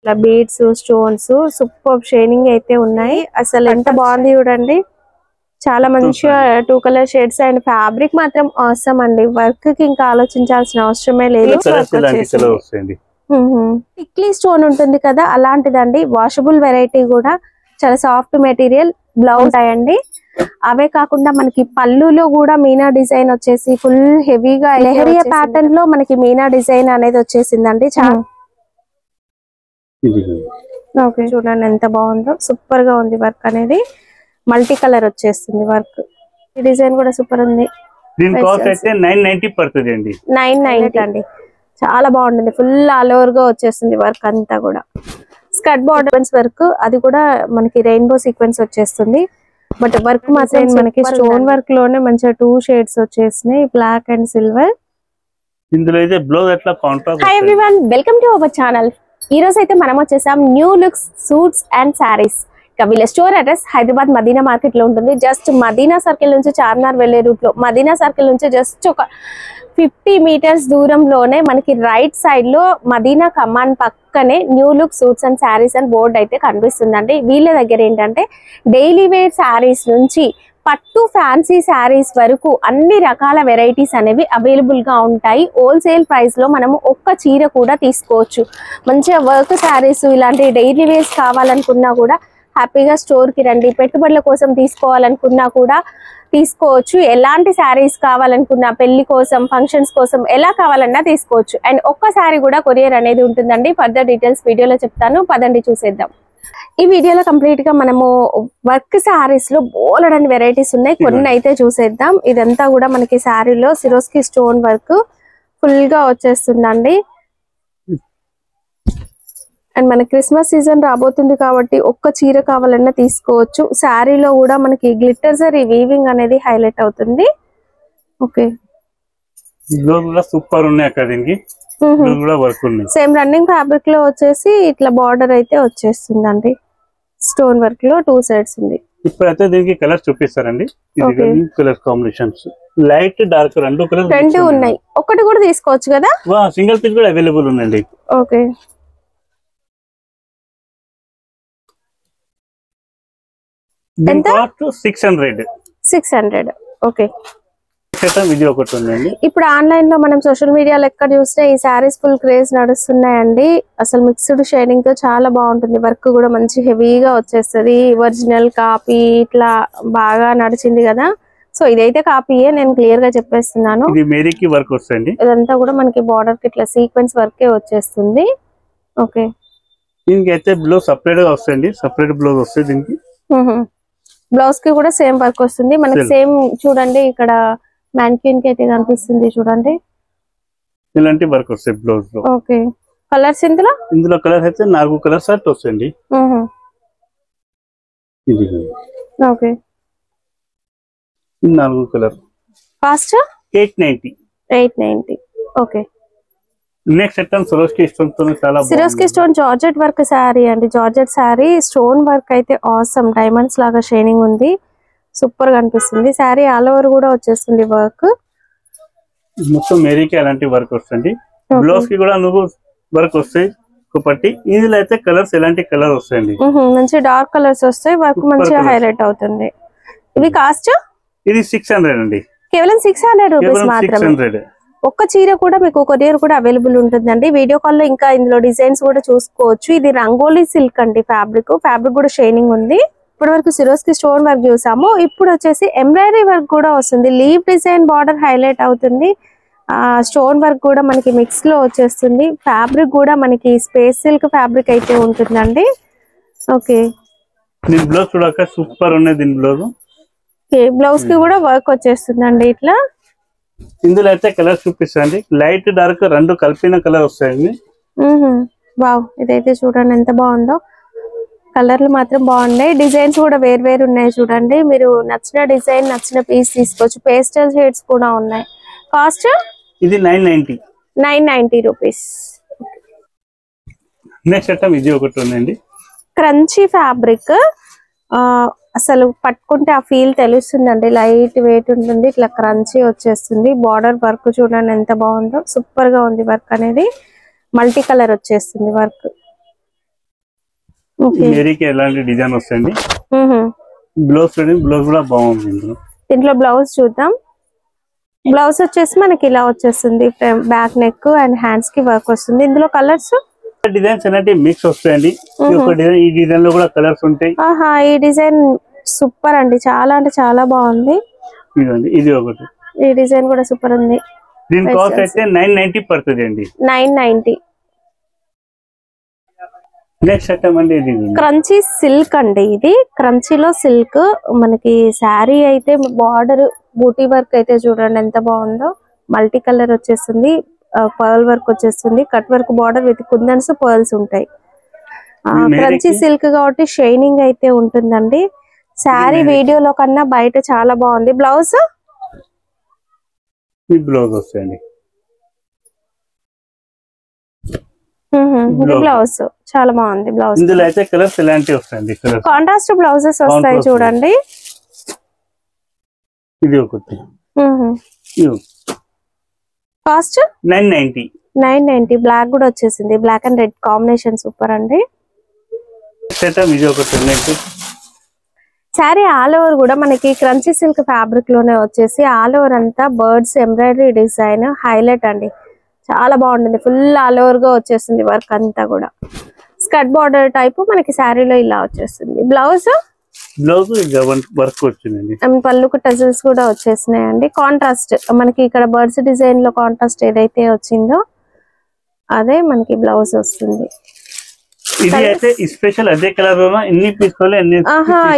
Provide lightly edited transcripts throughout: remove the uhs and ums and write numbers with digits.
ఇట్లా beads stones super shining అయితే ఉన్నాయి. అసలు ఎంత బాగుంది చూడండి, చాలా మంచిగా 2 కలర్ షేడ్స్ అండ్ ఫ్యాబ్రిక్ మాత్రం అవసరం అండి. వర్క్ కి ఇంకా ఆలోచించాల్సిన అవసరమే లేదు. టిక్లీ స్టోన్ ఉంటుంది కదా అలాంటిదండి, వాషబుల్ వెరైటీ కూడా, చాలా సాఫ్ట్ మెటీరియల్. బ్లౌజ్ ఉంటాయండి. అవే కాకుండా మనకి పళ్ళులో కూడా మీనా డిజైన్ వచ్చేసి ఫుల్ హెవీగా లెహరియా ప్యాటర్న్ లో మనకి మీనా డిజైన్ అనేది వచ్చేసిందండి. చాలా ఓకే చూడండి ఎంత బాగుందో, సూపర్ గా ఉంది వర్క్ అనేది. మల్టీ కలర్ వచ్చేస్తుంది వర్క్. ఈ డిజైన్ కూడా సూపర్ ఉంది. 990 అండి. చాలా బాగుంటుంది. ఫుల్ ఆల్ ఓవర్ గా వచ్చేస్తుంది వర్క్ అంతా కూడా. స్కర్ట్ బార్డర్స్ వర్క్, అది కూడా మనకి రెయిన్బో సీక్వెన్స్ వచ్చేస్తుంది. బట్ వర్క్ మాత్రం మనకి స్టోన్ వర్క్ లోనే మంచిగా 2 షేడ్స్ వచ్చేసినాయి, బ్లాక్ అండ్ సిల్వర్. ఇందులో అయితే బ్లౌజ్ ఎట్లా contrast. Hi everyone, welcome to our channel. ఈ రోజు అయితే మనం వచ్చేసాం new looks suits and sarees. వీళ్ళ store address Hyderabad Madina market లో ఉంటుంది. జస్ట్ మదీనా సర్కిల్ నుంచి చార్మినార్ వెళ్లే రూట్ లో, మదీనా సర్కిల్ నుంచి జస్ట్ ఒక 50 మీటర్స్ దూరంలోనే మనకి రైట్ సైడ్ లో మదీనా కమాన్ పక్కనే new look suits and saris అని బోర్డు అయితే కనిపిస్తుందండి. వీళ్ళ దగ్గర ఏంటంటే డైలీ వేర్ శారీస్ నుంచి పట్టు ఫ్యాన్సీ శారీస్ వరకు అన్ని రకాల వెరైటీస్ అనేవి అవైలబుల్ గా ఉంటాయి. హోల్సేల్ ప్రైస్ లో మనము ఒక్క చీర కూడా తీసుకోవచ్చు. మంచిగా వర్క్ శారీస్ ఇలాంటి డైలీ వేర్స్ కావాలనుకున్నా కూడా హ్యాపీగా స్టోర్ కి రండి. పెట్టుబడుల కోసం తీసుకోవాలనుకున్నా కూడా తీసుకోవచ్చు. ఎలాంటి శారీస్ కావాలనుకున్నా, పెళ్లి కోసం, ఫంక్షన్స్ కోసం ఎలా కావాలన్నా తీసుకోవచ్చు. అండ్ ఒక్క శారీ కూడా కొరియర్ అనేది ఉంటుందండి. ఫర్దర్ డీటెయిల్స్ వీడియోలో చెప్తాను, పదండి చూసేద్దాం. ఈ వీడియోలో కంప్లీట్ గా మనము వర్క్ శారీస్ లో బోలెడని వెరైటీస్ ఉన్నాయి, కొన్ని అయితే చూసేద్దాం. ఇదంతా కూడా మనకి శారీలో సిరోస్కి స్టోన్ వర్క్ ఫుల్ గా వచ్చేస్తుందండి. అండ్ మన క్రిస్మస్ సీజన్ రాబోతుంది కాబట్టి ఒక్క చీర కావాలన్నా తీసుకోవచ్చు. శారీలో కూడా మనకి గ్లిట్టర్ జరీ వీవింగ్ అనేది హైలైట్ అవుతుంది. ఓకే సూపర్ ఉన్నాయి అక్కడ, సేమ్ రన్నింగ్ ఫ్యాబ్రిక్ లో వచ్చేసి ఇట్లా బార్డర్ అయితే వచ్చేస్తుందండి. స్టోన్ వర్క్ లో 2 సైడ్స్ ఉంది. ఇప్పుడైతే దీనికి కలర్ చూపిస్తారండి. కలర్ కాంబినేషన్స్ లైట్ డార్క్ రెండు ఉన్నాయి. ఒకటి కూడా తీసుకోవచ్చు కదా, సింగిల్ పీస్ కూడా అవైలబుల్ ఉందండి. ఓకే ఎంత? 600. ఓకే ఇప్పుడు ఆన్లైన్ లో మనం సోషల్ మీడియాలో ఎక్కడ చూస్తే ఈ శారీస్ ఫుల్ క్రేజ్ నడుస్తున్నాయండి. అసలు మిక్స్డ్ షేడింగ్ తో చాలా బాగుంటుంది. వర్క్ కూడా మంచి హెవీగా వచ్చేస్తుంది. ఒరిజినల్ కాపీ ఇట్లా బాగా నడిచింది కదా. సో ఇదైతే కాపీయే, నేను క్లియర్ గా చెప్పేస్తున్నాను. ఇదంతా కూడా మనకి బార్డర్ కి ఇట్లా సీక్వెన్స్ వర్కే వచ్చేస్తుంది. ఓకే దీనికి అయితే బ్లౌజ్ సపరేట్ గా వస్తుంది. సపరేట్ బ్లౌజ్ వస్తుంది దీనికి. బ్లౌజ్ కి కూడా సేమ్ వర్క్ వస్తుంది మనకి. సేమ్ చూడండి ఇక్కడ మ్యానిక్యూన్ కి అయితే కనిపిస్తుంది చూడండి, ఇలాంటి వర్క్ వస్తాయి బ్లౌజ్ లో. ఓకే కలర్స్ ఇందులో కలర్స్ అయితే 4 కలర్స్ సెట్ వస్తుంది. Okay 4 colour. Cost 890. Okay next item Swarovski stone తో చాలా బాగుంది. Swarovski stone georgette work sari అండి. జార్జెట్ శారీ స్టోన్ వర్క్ అయితే ఆసమ్, డైమండ్స్ లాగా షైనింగ్ ఉంది. సూపర్ గా అనిపిస్తుంది. శారీ ఆల్ ఓవర్ కూడా వచ్చేస్తుంది వర్క్ మొత్తం. మేరీకి అలాంటి వర్క్ వస్తుంది. బ్లౌజ్ కి కూడా నువ్వు వర్క్ వస్తాయి పట్టి. ఇందులో అయితే కలర్స్ ఎలాంటి కలర్ వస్తాయండి, మంచి డార్క్ కలర్స్ వస్తాయి. వర్క్ మంచిగా హైలైట్ అవుతుంది. ఇవి కాస్ట్ ఇది 600 అండి. కేవలం 600 రూపీస్ మాత్రమే. ఒక్క చీర కూడా మీకు కొరియర్ కూడా అవైలబుల్ ఉంటుందండి. వీడియో కాల్ లో ఇంకా ఇందులో డిజైన్స్ కూడా చూసుకోవచ్చు. ఇది రంగోలీ సిల్క్ అండి. ఫ్యాబ్రిక్ కూడా షైనింగ్ ఉంది. ఇప్పటి వరకు సిరోస్కి స్టోన్ వర్క్ చూసాము. ఇప్పుడు వచ్చేసి ఎంబ్రాయిడరీ వర్క్ కూడా వస్తుంది. లీవ్ డిజైన్ బార్డర్ హైలైట్ అవుతుంది. స్టోన్ వర్క్ కూడా మనకి మిక్స్ లో వచ్చేస్తుంది. ఫ్యాబ్రిక్ కూడా మనకి స్పేస్ సిల్క్ ఫ్యాబ్రిక్ అయితే ఉంటుందండి. ఓకే దీని బ్లౌజ్ చూడక సూపర్ ఉన్నాయి. దీని బ్లౌజ్ బ్లౌజ్ కి కూడా వర్క్ వచ్చేస్తుందండి ఇట్లా. ఇందులో అయితే కలర్ చూపిస్తాండి. లైట్ డార్క్ రెండు కలిపిన కలర్ వస్తాయండి. వావ్ ఇదైతే చూడండి ఎంత బాగుందో. కలర్లు మాత్రం బాగున్నాయి. డిజైన్స్ కూడా వేరు ఉన్నాయి చూడండి. మీరు నచ్చిన డిజైన్, నచ్చిన పీస్ తీసుకోవచ్చు. పేస్టల్ షేడ్స్ కూడా ఉన్నాయి. కాస్ట్ ఇది 990 రూపీస్. నెక్స్ట్ ఐటమ్ ఇది ఒకటి ఉందండి. క్రంచీ ఫ్యాబ్రిక్, అసలు పట్టుకుంటే ఆ ఫీల్ తెలుస్తుందండి. లైట్ వెయిట్ ఉంటుంది. ఇట్లా క్రంచీ వచ్చేస్తుంది. బార్డర్ వర్క్ చూడండి ఎంత బాగుందో. సూపర్ గా ఉంది వర్క్ అనేది. మల్టీ కలర్ వచ్చేస్తుంది వర్క్. మేరీకి ఎలాంటి డిజైన్ వస్తాయండి. బ్లౌజ్ చూడండి, బ్లౌజ్ కూడా బాగుంది. దీంట్లో బ్లౌజ్ చూద్దాం. బ్లౌజ్ వచ్చేసి మనకి ఇలా వచ్చేస్తుంది, బ్యాక్ నెక్ అండ్ హ్యాండ్స్ కి వర్క్ వస్తుంది. ఇందులో కలర్స్ డిజైన్స్ అనేది మిక్స్ వస్తాయండి. ఈ డిజైన్ లో కూడా కలర్స్ ఉంటాయి. ఈ డిజైన్ సూపర్ అండి, చాలా అంటే చాలా బాగుంది. ఇది ఒకటి, ఈ డిజైన్ కూడా సూపర్ ఉంది. దీని కాస్ట్ అయితే 990 పడుతుంది అండి. 990. నెక్స్ట్ ఐటమ్ అండి ఇది క్రంచీ సిల్క్ అండి. ఇది క్రంచీలో సిల్క్ మనకి శారీ అయితే బార్డర్ బూటీ వర్క్ అయితే చూడండి ఎంత బాగుందో. మల్టీ కలర్ వచ్చేస్తుంది, పర్ల్ వర్క్ వచ్చేస్తుంది, cut work border with kundans pearls ఉంటాయి. క్రంచీ సిల్క్ కాబట్టి షైనింగ్ అయితే ఉంటుందండి. శారీ వీడియోలో కన్నా బయట చాలా బాగుంది. బ్లౌజ్ వస్తాయండి. బ్లౌజ్ చాలా బాగుంది. బ్లౌజ్ ఇందులో అయితే కలర్స్ ఎలాంటి వస్తాయండి, కాంట్రాస్ట్ బ్లౌజెస్ వస్తాయి చూడండి. ఇది ఒకటి. కాస్ట్ 990. బ్లాక్ కూడా వచ్చేసింది, black and red combination super అండి. ఇది ఒకటి. శారీ ఆల్ ఓవర్ కూడా మనకి క్రంచీ సిల్క్ ఫ్యాబ్రిక్ లోనే వచ్చేసి ఆల్ ఓవర్ అంతా బర్డ్స్ ఎంబ్రాయిడరీ డిజైన్ హైలైట్ అండి. చాలా బాగుంటుంది, ఫుల్ ఆల్ ఓవర్ గా వచ్చేస్తుంది వర్క్ అంతా కూడా. స్కర్ట్ బార్డర్ టైప్ మనకి శారీలో ఇలా వచ్చేస్తుంది. బ్లౌజ్ వర్క్ వచ్చిందండి, పళ్ళుకు టజల్స్ కూడా వచ్చేసినాయండి. కాంట్రాస్ట్ మనకి ఇక్కడ బర్డ్స్ డిజైన్ లో కాంట్రాస్ట్ ఏదైతే వచ్చిందో అదే మనకి బ్లౌజ్ వస్తుంది. ఇది అయితే స్పెషల్ అదే కలర్ లో ఎన్ని తీసుకోవాలి,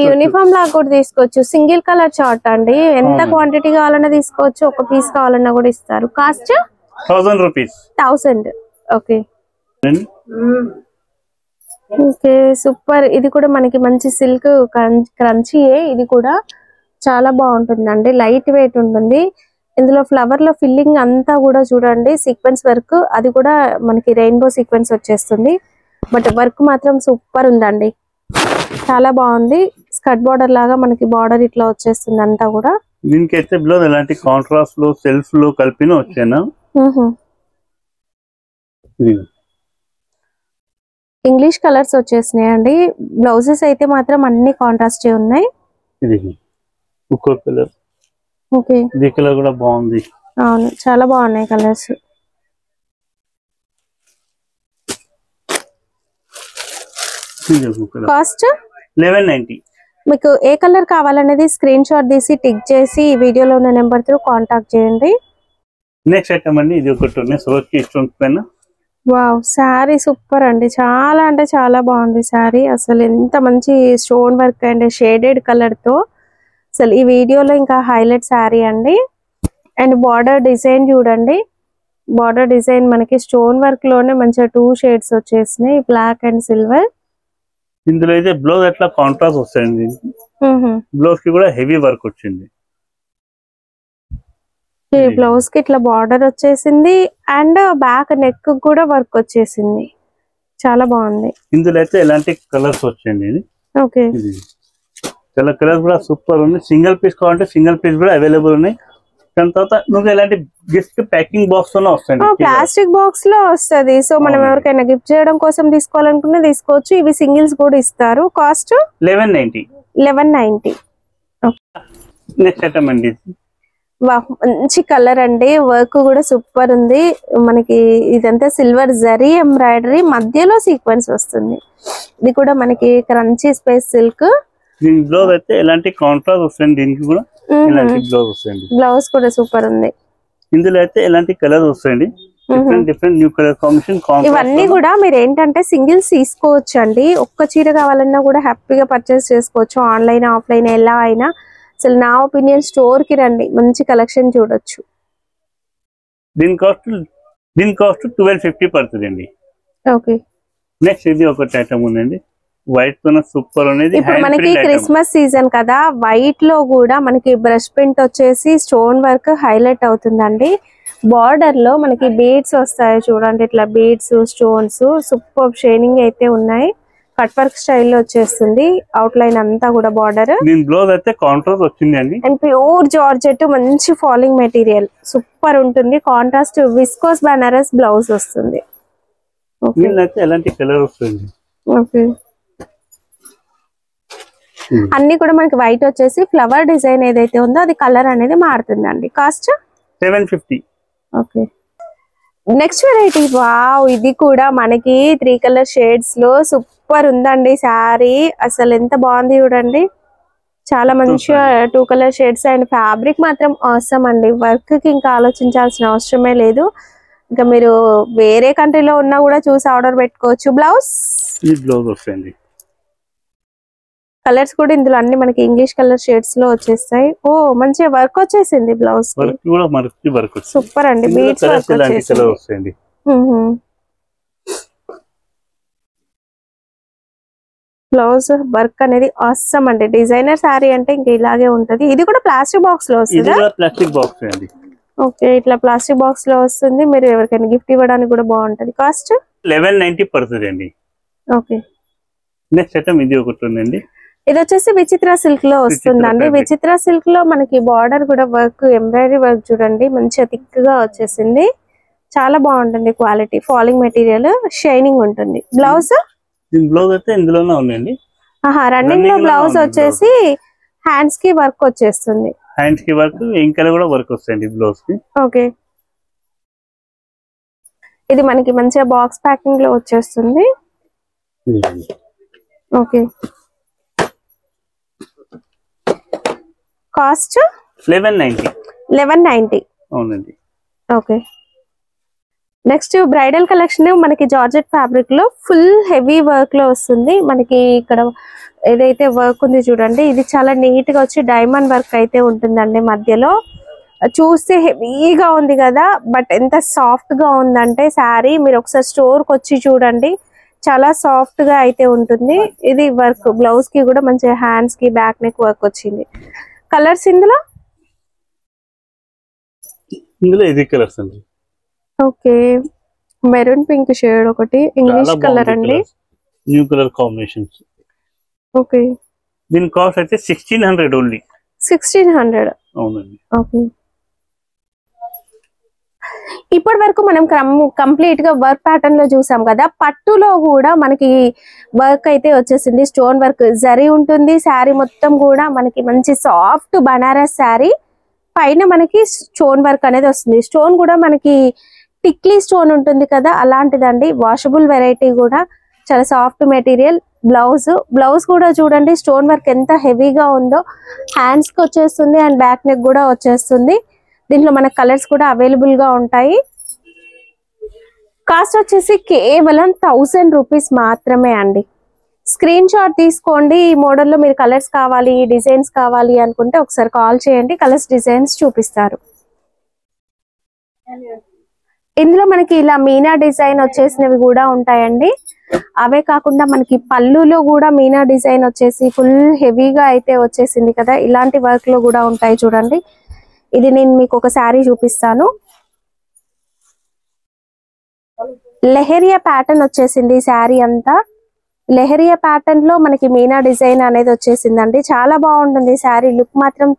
యూనిఫామ్ లాగా కూడా తీసుకోవచ్చు. సింగిల్ కలర్ చార్ట్ అండి, ఎంత క్వాంటిటీ కావాలన్నా తీసుకోవచ్చు, ఒక పీస్ కావాలన్నా కూడా ఇస్తారు. Cost 1000 rupees. 1000. Okay okay super. ఇది కూడా మనకి మంచి సిల్క్ క్రంచీయే, ఇది కూడా చాలా బాగుంటుందండి, లైట్ వెయిట్ ఉంటుంది. ఇందులో ఫ్లవర్ లో ఫిల్లింగ్ అంతా కూడా చూడండి సీక్వెన్స్ వర్క్, అది కూడా మనకి రెయిన్బో సీక్వెన్స్ వచ్చేస్తుంది. బట్ వర్క్ మాత్రం సూపర్ ఉందండి, చాలా బాగుంది. స్కర్ట్ బార్డర్ లాగా మనకి బార్డర్ ఇట్లా వచ్చేస్తుంది అంతా కూడా. దీనికి అయితే బ్లౌజ్ ఎలాంటి కాంట్రాస్ట్ లో సెల్ఫ్ లో కలిపిన వచ్చేనా. ఇంగ్లీష్ కలర్స్ వచ్చేసినాయండి. బ్లౌజెస్ అయితే మాత్రం అన్ని కాంట్రాస్ట్ ఉన్నాయి. ఓకే ఇది కలర్ కూడా బాగుంది. అవును చాలా బాగున్నాయి కలర్స్. కాస్ట్ 1190. మీకు ఏ కలర్ కావాలనేది స్క్రీన్ షాట్ తీసి టిక్ చేసి ఈ వీడియోలో ఉన్న నెంబర్ తో కాంటాక్ట్ చేయండి. నెక్స్ట్ ఐటమ్ అండి ఇది ఒకటి. వావ్ శారీ సూపర్ అండి, చాలా అంటే చాలా బాగుంది శారీ. అసలు ఎంత మంచి stone work and shaded colour తో అసలు ఈ వీడియోలో ఇంకా హైలైట్ శారీ అండి. అండ్ బార్డర్ డిజైన్ చూడండి, బార్డర్ డిజైన్ మనకి స్టోన్ వర్క్ లోనే మంచిగా 2 షేడ్స్ వచ్చేసినాయి, బ్లాక్ అండ్ సిల్వర్. ఇందులో అయితే బ్లౌజ్ ఎట్లా కాంట్రాస్ట్ వస్తాయండి, బ్లౌజ్ కి కూడా హెవీ వర్క్ వచ్చింది. బ్లౌజ్ కి ఇట్లా బార్డర్ వచ్చేసింది అండ్ బ్యాక్ నెక్ కూడా వర్క్ వచ్చేసింది, చాలా బాగుంది. ఇందులో అయితే ఎలాంటి కలర్స్ వచ్చాయండి. ఓకే చాలా కలర్స్ కూడా సూపర్ ఉంది. సింగిల్ పీస్ కావాలంటే సింగిల్ పీస్ కూడా అవైలబుల్ ఉన్నాయి. దాని తర్వాత నువ్వు ఎలాంటి గిఫ్ట్ ప్యాకింగ్ బాక్స్ లోనే వస్తాయి, ప్లాస్టిక్ బాక్స్ లో వస్తుంది. సో మనం ఎవరికైనా గిఫ్ట్ చేయడం కోసం తీసుకోవాలనుకున్నా తీసుకోవచ్చు. ఇవి సింగిల్స్ కూడా ఇస్తారు. కాస్ట్ 1190. నెక్స్ట్ ఐటమ్ అండి, మంచి కలర్ అండి, వర్క్ కూడా సూపర్ ఉంది. మనకి ఇదంతా సిల్వర్ జరీ ఎంబ్రాయిడరీ, మధ్యలో సీక్వెన్స్ వస్తుంది. ఇది కూడా మనకి క్రంచీ స్పేస్ సిల్క్. దీని బ్లౌజ్ అయితే ఎలాంటి కాంట్రాస్ట్ వస్తుంది, దీనికి కూడా ఎలాంటి బ్లౌజ్ వస్తుంది. బ్లౌజ్ కూడా సూపర్ ఉంది. ఇందులో అయితే ఎలాంటి కలర్ వస్తాయండి, డిఫరెంట్ న్యూ కలర్ కాంబినేషన్. ఇవన్నీ కూడా మీరు ఏంటంటే సింగిల్స్ తీసుకోవచ్చు అండి. ఒక్క చీర కావాలన్నా కూడా హ్యాపీగా పర్చేస్ చేసుకోవచ్చు, ఆన్లైన్ ఆఫ్లైన్ ఎలా అయినా. అసలు నా ఒపీనియన్ స్టోర్ కి రండి, మంచి కలెక్షన్ చూడొచ్చు. దీని కాస్ట్ 1250 పడుతుంది అండి. ఓకే నెక్స్ట్ ఇది ఒకటి ఐటమ్ ఉందండి, వైట్ తో సూపర్ అనేది. ఇప్పుడు మనకి క్రిస్మస్ సీజన్ కదా, వైట్ లో కూడా మనకి బ్రష్ ప్రింట్ వచ్చేసి స్టోన్ వర్క్ హైలైట్ అవుతుందండి. బార్డర్ లో మనకి బీడ్స్ వస్తాయి చూడండి, ఇట్లా బీడ్స్ స్టోన్స్ సూపర్ షైనింగ్ అయితే ఉన్నాయి. కట్ వర్క్ స్టైల్లో వచ్చేస్తుంది, అవుట్ లైన్ అంతా కూడా బార్డర్. దీని బ్లౌజ్ అయితే కాంట్రాస్ట్ వచ్చింది అండి, అండ్ ప్యూర్ జార్జెట్ మంచి ఫాలింగ్ మెటీరియల్ సూపర్ ఉంటుంది. కాంట్రాస్ట్ విస్కోస్ బనారస్ బ్లౌజ్ వస్తుంది. ఎలాంటి కలర్ వస్తుంది. ఓకే అన్ని కూడా మనకి వైట్ వచ్చేసి ఫ్లవర్ డిజైన్ ఏదైతే ఉందో అది కలర్ అనేది మారుతుందండి. Cost 750. Okay. Next variety, wow, ఇది కూడా మనకి 3 కలర్ షేడ్స్ లో సూపర్ ఉందండి శారీ. అసలు ఎంత బాగుంది చూడండి, చాలా మంచిగా 2 కలర్ షేడ్స్ అండ్ ఫ్యాబ్రిక్ మాత్రం అవసరం అండి. వర్క్ కి ఇంకా ఆలోచించాల్సిన అవసరమే లేదు. ఇంకా మీరు వేరే కంట్రీలో ఉన్నా కూడా చూసి ఆర్డర్ పెట్టుకోవచ్చు. బ్లౌజ్ వస్తుంది. కలర్స్ కూడా ఇందులో అన్ని మనకి ఇంగ్లీష్ కలర్ షేడ్స్ లో వచ్చేస్తాయి. ఓ మంచిగా వర్క్ వచ్చేసింది బ్లౌజ్ సూపర్ అండి. బీట్స్ వర్క్ వచ్చేసింది. బ్లౌజ్ వర్క్ అనేది ఆసమ్ అండి. డిజైనర్ శారీ అంటే ఇంకా ఇలాగే ఉంటది. ఇది కూడా ప్లాస్టిక్ బాక్స్ లో వస్తుంది. ఓకే, ఇట్లా ప్లాస్టిక్ బాక్స్ లో వస్తుంది. మీరు ఎవరికైనా గిఫ్ట్ ఇవ్వడానికి కూడా బాగుంటది. కాస్ట్ 1190 పడుతుంది అండి. ఓకే. నెక్స్ట్ ఐటమ్ ఇది ఒకటి ఉందండి. ఇది వచ్చేసి విచిత్ర సిల్క్ లో వస్తుందండి. విచిత్ర సిల్క్ లో మనకి బార్డర్ కూడా వర్క్, ఎంబ్రాయిడరీ వర్క్ చూడండి మంచిగా థిక్ గా వచ్చేసింది. చాలా బాగుంటుంది క్వాలిటీ. ఫాలింగ్ మెటీరియల్, షైనింగ్ ఉంటుంది. బ్లౌజ్ అయితే ఇందులోనే ఉందండి. రన్నింగ్ లో బ్లౌజ్ వచ్చేసి హ్యాండ్స్ కి వర్క్ వచ్చేస్తుంది. హ్యాండ్స్ కి వర్క్, ఇంకా కూడా వర్క్ వస్తుంది బ్లౌజ్ కి. ఓకే. ఇది మనకి మంచిగా బాక్స్ ప్యాకింగ్ లో వచ్చేస్తుంది. ఓకే. కాస్ట్ 1190. అవునండి. ఓకే. నెక్స్ట్ బ్రైడల్ కలెక్షన్ మనకి జార్జెట్ ఫ్యాబ్రిక్ లో ఫుల్ హెవీ వర్క్ లో వస్తుంది. మనకి ఇక్కడ ఏదైతే వర్క్ ఉంది చూడండి, ఇది చాలా నీట్ గా వచ్చి డైమండ్ వర్క్ అయితే ఉంటుందండి. మధ్యలో చూస్తే హెవీగా ఉంది కదా, బట్ ఎంత సాఫ్ట్ గా ఉందంటే శారీ, మీరు ఒకసారి స్టోర్ కి వచ్చి చూడండి, చాలా సాఫ్ట్ గా అయితే ఉంటుంది. ఇది వర్క్ బ్లౌజ్ కి కూడా మంచిగా హ్యాండ్స్ కి బ్యాక్ నెక్ వర్క్ వచ్చింది. కలర్స్ ఇందులో ఇది కలర్స్ అండి. ఓకే. మెరూన్ పింక్ షేడ్ ఒకటి, ఇంగ్లీష్ కలర్ అండి. New colour combinations. ఓకే. దీని కాస్ట్ అయితే 1600 ఓన్లీ. 1600. అవునండి. ఓకే. ఇప్పటి వరకు మనం కంప్లీట్ గా వర్క్ ప్యాటర్న్ లో చూసాం కదా. పట్టులో కూడా మనకి వర్క్ అయితే వచ్చేసింది. స్టోన్ వర్క్ జరీ ఉంటుంది. శారీ మొత్తం కూడా మనకి మంచి సాఫ్ట్ బనారస్ శారీ, పైన మనకి స్టోన్ వర్క్ అనేది వస్తుంది. స్టోన్ కూడా మనకి టిక్లీ స్టోన్ ఉంటుంది కదా, అలాంటిదండి. వాషబుల్ వెరైటీ కూడా, చాలా సాఫ్ట్ మెటీరియల్. బ్లౌజ్ కూడా చూడండి స్టోన్ వర్క్ ఎంత హెవీగా ఉందో. హ్యాండ్స్ కి వచ్చేస్తుంది అండ్ బ్యాక్ నెక్ కూడా వచ్చేస్తుంది. దీంట్లో మన కలర్స్ కూడా అవైలబుల్ గా ఉంటాయి. కాస్ట్ వచ్చేసి కేవలం 1000 రూపీస్ మాత్రమే అండి. స్క్రీన్ షాట్ తీసుకోండి. ఈ మోడల్లో మీరు కలర్స్ కావాలి, డిజైన్స్ కావాలి అనుకుంటే ఒకసారి కాల్ చేయండి, కలర్స్ డిజైన్స్ చూపిస్తారు. ఇందులో మనకి ఇలా మీనా డిజైన్ వచ్చేసినవి కూడా ఉంటాయండి. అవే కాకుండా మనకి పళ్ళులో కూడా మీనా డిజైన్ వచ్చేసి ఫుల్ హెవీగా అయితే వచ్చేసింది కదా, ఇలాంటి వర్క్ లో కూడా ఉంటాయి చూడండి. ఇది నేను మీకు ఒక శారీ చూపిస్తాను. లెహరియా ప్యాటర్న్ వచ్చేసింది శారీ అంతా. లెహరియా ప్యాటర్న్ లో మనకి మీనా డిజైన్ అనేది వచ్చేసిందండి. చాలా బాగుంటుంది శారీ, లుక్ మాత్రం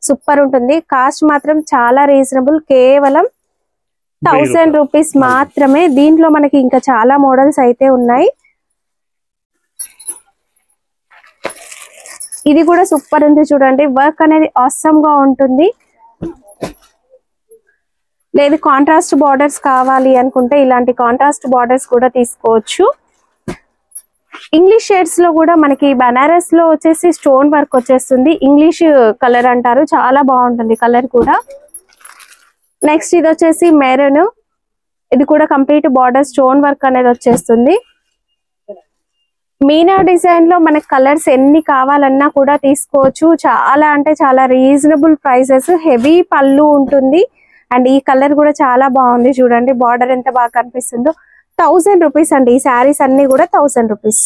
సూపర్ ఉంటుంది. కాస్ట్ మాత్రం చాలా రీజనబుల్, కేవలం 1000 రూపీస్ మాత్రమే. దీంట్లో మనకి ఇంకా చాలా మోడల్స్ అయితే ఉన్నాయి. ఇది కూడా సూపర్ ఉంది చూడండి, వర్క్ అనేది ఆసమ్ గా ఉంటుంది. లేదు కాంట్రాస్ట్ బార్డర్స్ కావాలి అనుకుంటే ఇలాంటి కాంట్రాస్ట్ బార్డర్స్ కూడా తీసుకోవచ్చు. ఇంగ్లీష్ షేడ్స్ లో కూడా మనకి బనారస్ లో వచ్చేసి స్టోన్ వర్క్ వచ్చేస్తుంది. ఇంగ్లీష్ కలర్ అంటారు, చాలా బాగుంటుంది కలర్ కూడా. నెక్స్ట్ ఇది వచ్చేసి మెరూన్, ఇది కూడా కంప్లీట్ బార్డర్ స్టోన్ వర్క్ అనేది వచ్చేస్తుంది. మీనా డిజైన్ లో మనకి కలర్స్ ఎన్ని కావాలన్నా కూడా తీసుకోవచ్చు. చాలా అంటే చాలా రీజనబుల్ ప్రైసెస్. హెవీ పళ్ళు ఉంటుంది అండ్ ఈ కలర్ కూడా చాలా బాగుంది చూడండి, బార్డర్ ఎంత బాగా కనిపిస్తుందో. 1000 రూపీస్ అండి. ఈ శారీస్ అన్ని కూడా 1000 రూపీస్.